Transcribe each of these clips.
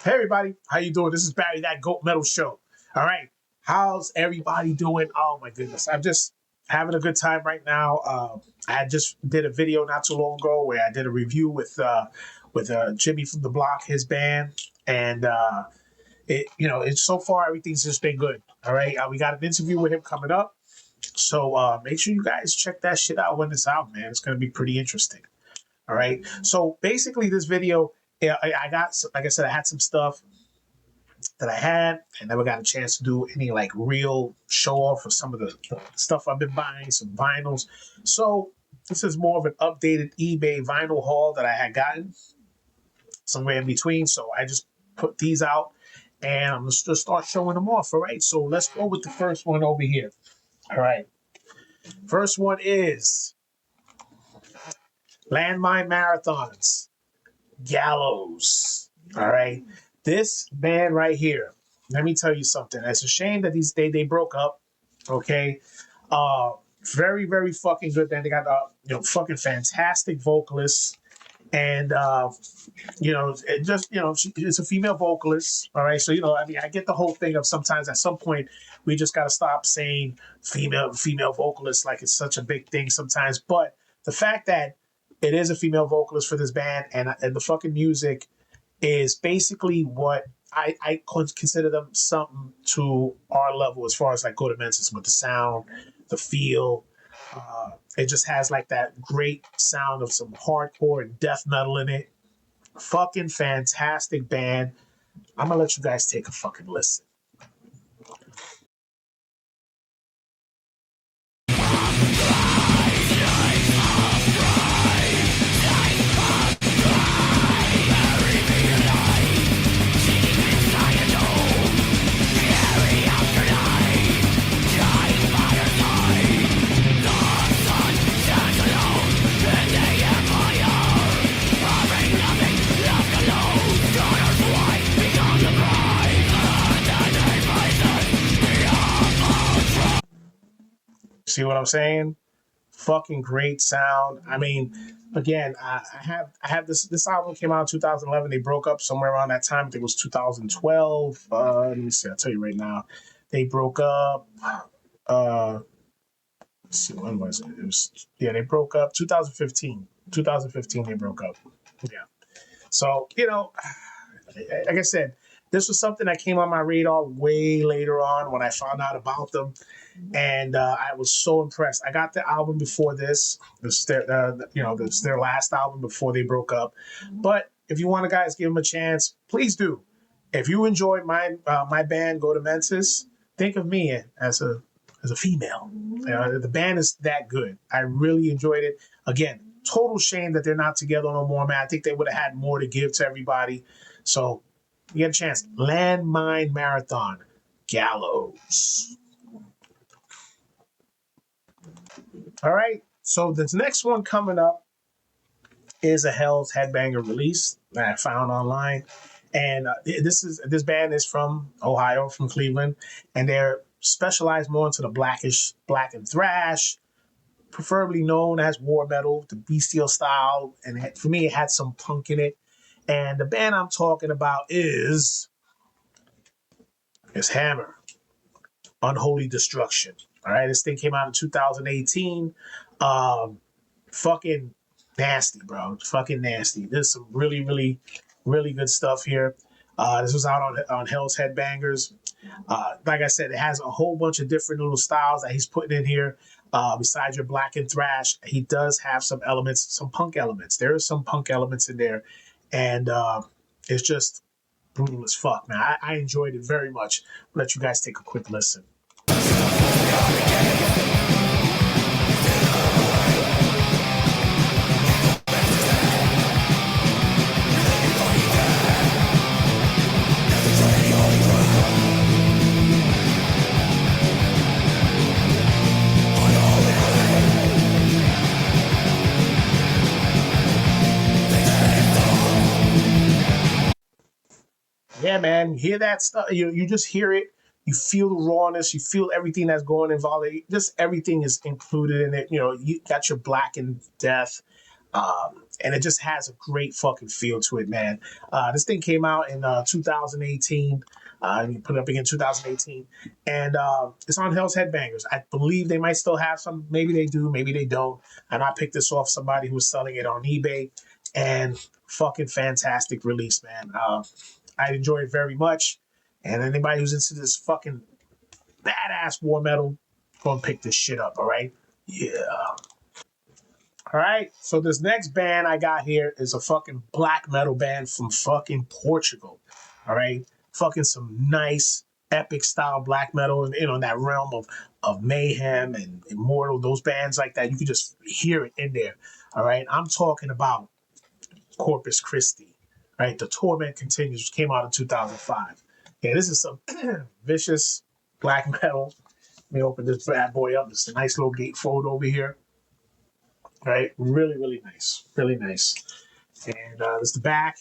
Hey everybody, how you doing? This is Barry, that Goat Metal Show. All right, how's everybody doing? Oh my goodness, I'm just having a good time right now. I just did a video not too long ago where I did a review with Jimmy from the Block, his band, and it's so far everything's just been good. All right, we got an interview with him coming up, so make sure you guys check that shit out when it's out, man. It's gonna be pretty interesting. All right. So basically, this video, yeah, I got, like I said, I had some stuff that I had. I never got a chance to do any like real show off of some of the stuff I've been buying, some vinyls. So this is more of an updated eBay vinyl haul that I had gotten somewhere in between. So I just put these out and I'm just going to start showing them off. All right. So let's go with the first one over here. All right. First one is Landmine Marathons. Gallows. All right. This band right here, let me tell you something. It's a shame that they broke up. Okay. Very, very fucking good band. They got fucking fantastic vocalists. And it's a female vocalist. All right. So, I get the whole thing of sometimes at some point we just gotta stop saying female vocalists like it's such a big thing sometimes. But the fact that it is a female vocalist for this band, and the fucking music is basically what I consider them something to our level as far as like Go to Menses with the sound, the feel. It just has like that great sound of some hardcore and death metal in it. Fucking fantastic band. I'm gonna let you guys take a fucking listen. See what I'm saying? Fucking great sound. I mean, again, I have this album came out in 2011. They broke up somewhere around that time. I think it was 2012. Let me see. I'll tell you right now. They broke up. Let's see, when was it? They broke up 2015. 2015 they broke up. Yeah. So, like I said, this was something that came on my radar way later on when I found out about them, and I was so impressed. I got the album before this. This is their last album before they broke up. But if you want to guys give them a chance, please do. If you enjoyed my band Go to Menses, think of me as a female. The band is that good. I really enjoyed it. Again, total shame that they're not together no more, man. I think they would have had more to give to everybody. So you get a chance. Landmine Marathon. Gallows. All right. So this next one coming up is a Hell's Headbanger release that I found online. And this band is from Ohio, from Cleveland. And they're specialized more into the black and thrash, preferably known as war metal, the bestial style. And for me, it had some punk in it. And the band I'm talking about is Hammer, Unholy Destruction. All right, this thing came out in 2018. Fucking nasty, bro. Fucking nasty. There's some really, really, really good stuff here. This was out on Hell's Headbangers. Like I said, it has a whole bunch of different little styles that he's putting in here. Besides your black and thrash, he does have some elements, some punk elements. There are some punk elements in there. And it's just brutal as fuck, man. I enjoyed it very much. I'll let you guys take a quick listen. Yeah, man, hear that stuff. You just hear it. You feel the rawness. You feel everything that's going involved. Just everything is included in it. You got your black and death. And it just has a great fucking feel to it, man. This thing came out in 2018. You put it up again 2018, and it's on Hell's Headbangers. I believe they might still have some. Maybe they do, maybe they don't. And I picked this off somebody who was selling it on eBay, and fucking fantastic release, man. I enjoy it very much. And anybody who's into this fucking badass war metal, go and pick this shit up. All right, yeah. All right, so this next band I got here is a fucking black metal band from fucking Portugal. All right, fucking some nice epic style black metal, and in that realm of mayhem and immortal, those bands like that, you can just hear it in there. All right, I'm talking about Corpus Christi. Right, The Torment Continues came out in 2005. Yeah, this is some vicious black metal. Let me open this bad boy up. It's a nice little gatefold over here. Right, really, really nice, really nice. And there's the back.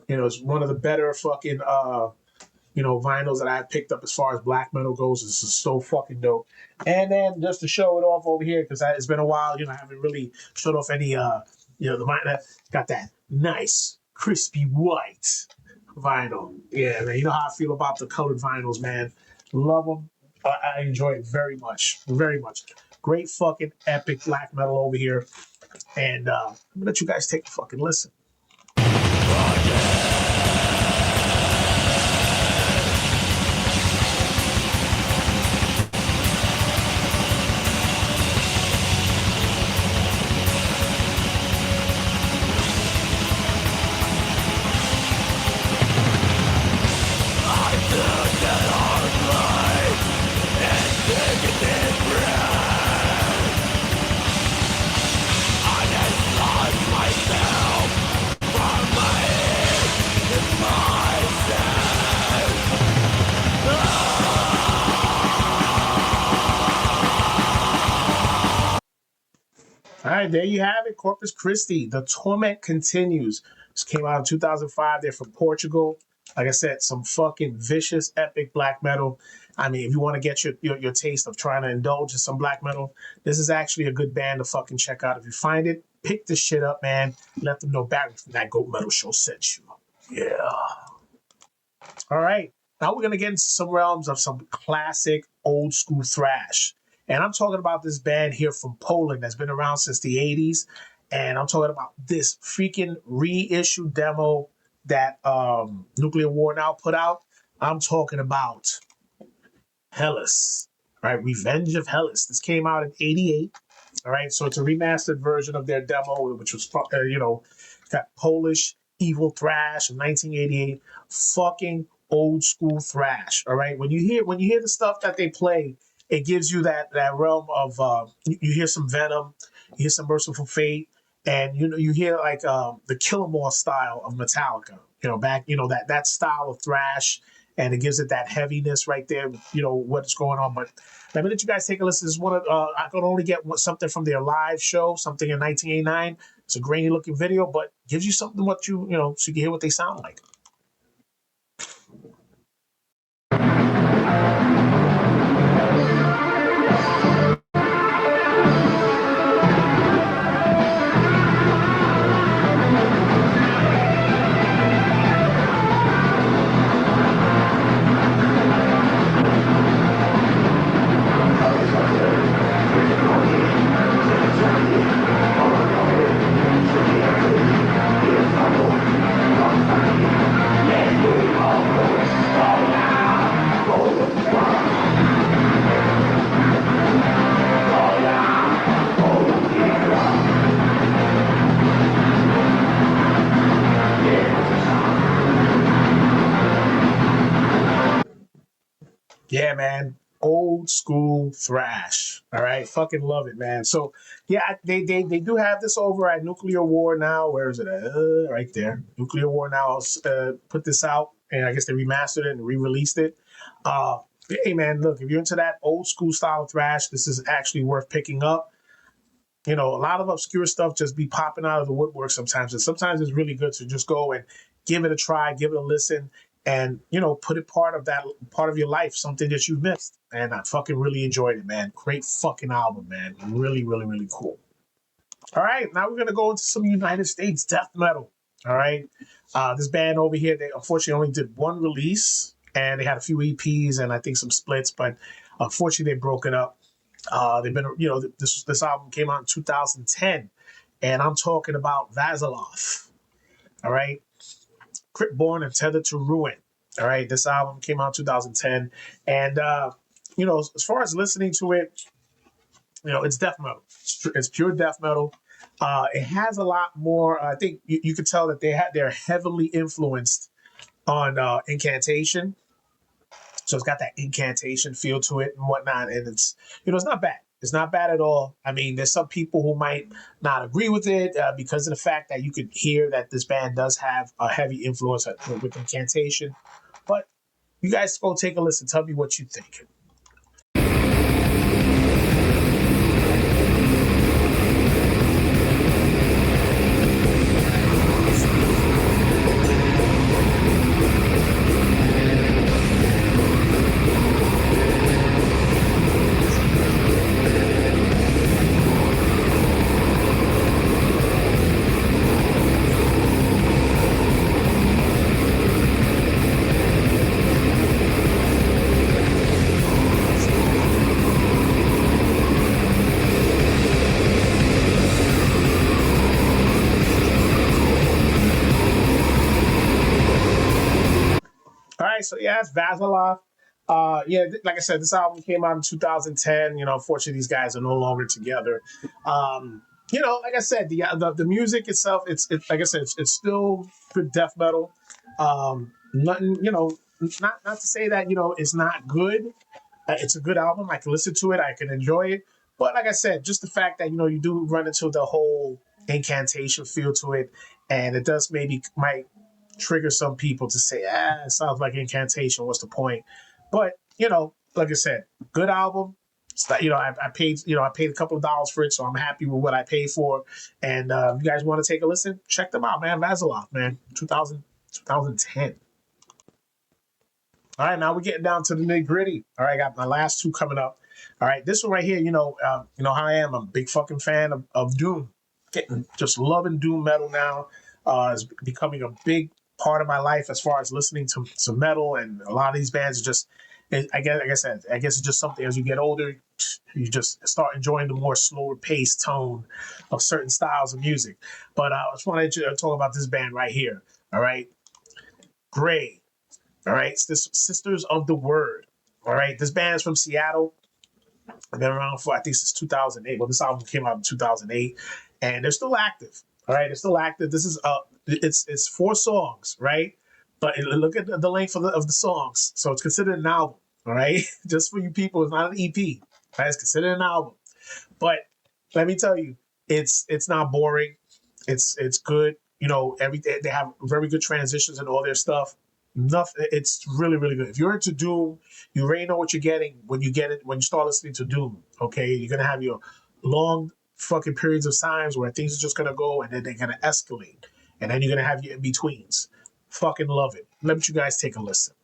It's one of the better fucking vinyls that I picked up as far as black metal goes. This is so fucking dope. And then just to show it off over here, because it's been a while, I haven't really showed off any the vinyl that got that nice crispy white vinyl. Yeah, man, you know how I feel about the colored vinyls, man. Love them. I enjoy it very much, very much. Great fucking epic black metal over here. And I'm gonna let you guys take a fucking listen. All right, there you have it. Corpus Christi. The Torment Continues. This came out in 2005. They're from Portugal. Like I said, some fucking vicious, epic black metal. I mean, if you want to get your taste of trying to indulge in some black metal, this is actually a good band to fucking check out. If you find it, pick this shit up, man. Let them know Barry from that Goat Metal Show sent you. Yeah. All right. Now we're going to get into some realms of some classic old school thrash. And I'm talking about this band here from Poland that's been around since the 80s. And I'm talking about this freaking reissue demo that Nuclear War Now put out. I'm talking about Hellas, right? Revenge of Hellas. This came out in 88. All right. So it's a remastered version of their demo, which was, got Polish evil thrash in 1988. Fucking old school thrash. All right. When you hear the stuff that they play, it gives you that realm of you hear some Venom, you hear some Merciful Fate, and you hear like the Killamore style of Metallica. That style of thrash, and it gives it that heaviness right there. What's going on. But let me let you guys take a listen. This is one of I could only get something from their live show, something in 1989. It's a grainy looking video, but gives you something so you can hear what they sound like. Yeah, man. Old school thrash. All right. Fucking love it, man. So, yeah, they do have this over at Nuclear War Now. Where is it? Right there. Nuclear War Now put this out, and I guess they remastered it and re-released it. Hey, man, look, if you're into that old school style thrash, this is actually worth picking up. A lot of obscure stuff just be popping out of the woodwork sometimes. And sometimes it's really good to just go and give it a try, give it a listen, and, put it part of your life, something that you missed. And I fucking really enjoyed it, man. Great fucking album, man. Really, really, really cool. All right, now we're gonna go into some United States death metal. All right, this band over here, they unfortunately only did one release, and they had a few EPs and I think some splits, but unfortunately they broke it up. They've been, this album came out in 2010, and I'm talking about Vasilov. All right, Crypt Born and Tethered to Ruin. All right, this album came out in 2010, and as far as listening to it, it's death metal. It's pure death metal. It has a lot more. I think you could tell that they're heavily influenced on incantation. So it's got that incantation feel to it and whatnot, and it's not bad. It's not bad at all. I mean, there's some people who might not agree with it because of the fact that you could hear that this band does have a heavy influence with incantation. But you guys go take a listen. Tell me what you think. All right, so yeah, it's Vasilov. Like I said, this album came out in 2010. Unfortunately, these guys are no longer together. Like I said, the music itself, it's like I said, it's still good death metal. Nothing, not to say that it's not good. It's a good album. I can listen to it. I can enjoy it. But like I said, just the fact that you do run into the whole incantation feel to it, and it does maybe might trigger some people to say, it sounds like incantation. What's the point? But like I said, good album. It's like, I paid a couple of dollars for it, so I'm happy with what I paid for. And if you guys want to take a listen, check them out, man. Vasilov, man, 2010. All right, now we're getting down to the nitty gritty. All right, I got my last two coming up. All right, this one right here, how I am. I'm a big fucking fan of Doom. Just loving Doom metal now. It's becoming a big part of my life as far as listening to some metal, and a lot of these bands are just. I guess, like I said, it's just something as you get older, you just start enjoying the more slower paced tone of certain styles of music. But I just wanted to talk about this band right here. All right, Gray. All right, it's this Sisters of the Word. All right, this band is from Seattle. I've been around for I think since 2008. Well, this album came out in 2008, and they're still active. All right, they're still active. This is it's 4 songs, right? But look at the length of the songs, so it's considered an album. All right, just for you people, it's not an EP. Right? It's considered an album. But let me tell you, it's not boring. It's good. Every they have very good transitions and all their stuff. Nothing. It's really really good. If you're into Doom, you already know what you're getting when you get it when you start listening to Doom. Okay, you're gonna have your long fucking periods of times where things are just gonna go and then they're gonna escalate, and then you're gonna have your in betweens. Fucking love it. Let you guys take a listen.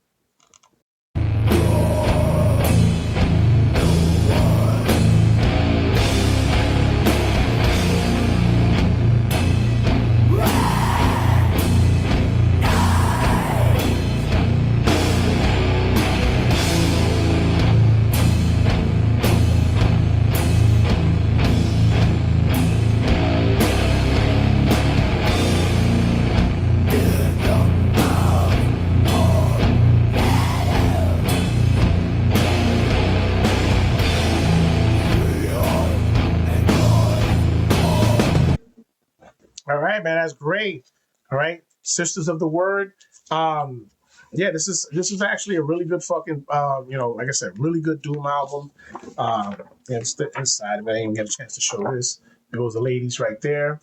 All right, man, that's great. All right, Sisters of the Word. Yeah, this is actually a really good fucking like I said, really good Doom album. Yeah, it's the inside of it. I didn't get a chance to show this. There was the ladies right there,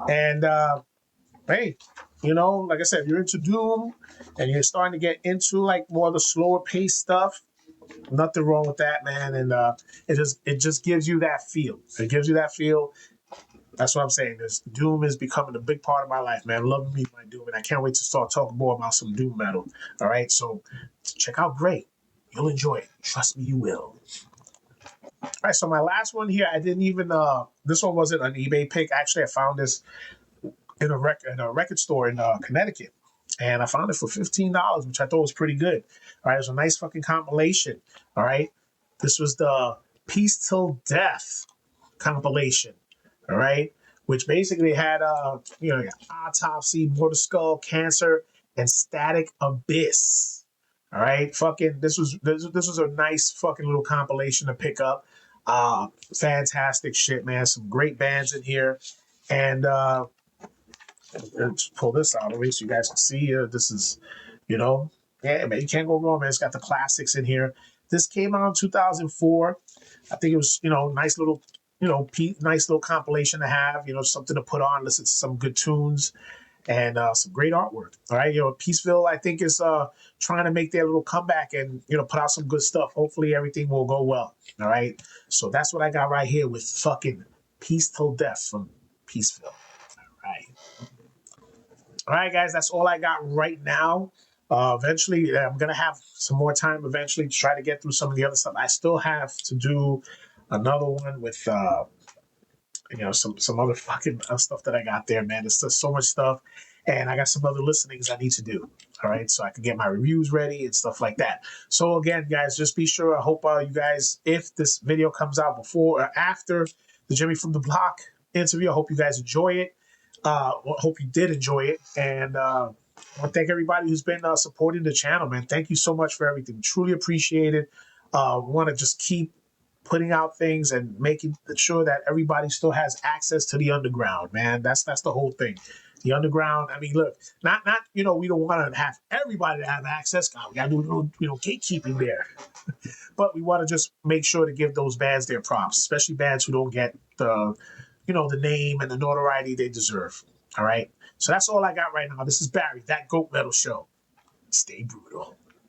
and hey, like I said, if you're into Doom and you're starting to get into like more of the slower pace stuff, nothing wrong with that, man. And it just gives you that feel. It gives you that feel. That's what I'm saying. This Doom is becoming a big part of my life, man. Loving me my Doom, and I can't wait to start talking more about some Doom metal. All right, so check out Great. You'll enjoy it. Trust me, you will. All right, so my last one here, I didn't even this one wasn't an eBay pick. Actually, I found this in a record store in Connecticut, and I found it for $15, which I thought was pretty good. All right, it was a nice fucking compilation. All right, this was the Peace Till Death compilation. All right, which basically had Autopsy, Mortal Skull, Cancer, and Static Abyss. All right, fucking this was a nice fucking little compilation to pick up. Fantastic shit, man. Some great bands in here, and let's pull this out of the way so you guys can see. This is, yeah, man, you can't go wrong, man. It's got the classics in here. This came out in 2004. I think it was, nice little, nice little compilation to have, something to put on, listen to some good tunes and some great artwork. All right. Peaceville, I think, is trying to make their little comeback and, put out some good stuff. Hopefully everything will go well. All right. So that's what I got right here with fucking Peace Till Death from Peaceville. All right. All right, guys, that's all I got right now. Eventually, I'm gonna have some more time. Eventually, to try to get through some of the other stuff. I still have to do another one with some other fucking stuff that I got there, man. There's just so much stuff, and I got some other listenings I need to do. All right, so I can get my reviews ready and stuff like that. So again, guys, just be sure. I hope you guys, if this video comes out before or after the Jimmy from the Block interview, I hope you guys enjoy it. Hope you did enjoy it, and I want to thank everybody who's been supporting the channel, man. Thank you so much for everything. Truly appreciate it. We want to just keep putting out things and making sure that everybody still has access to the underground, man. That's the whole thing. The underground. I mean, look, not we don't want to have everybody to have access. God, we got to do a little gatekeeping there, but we want to just make sure to give those bands their props, especially bands who don't get the name and the notoriety they deserve. All right. So that's all I got right now. This is Barry, That Goat Metal Show. Stay brutal.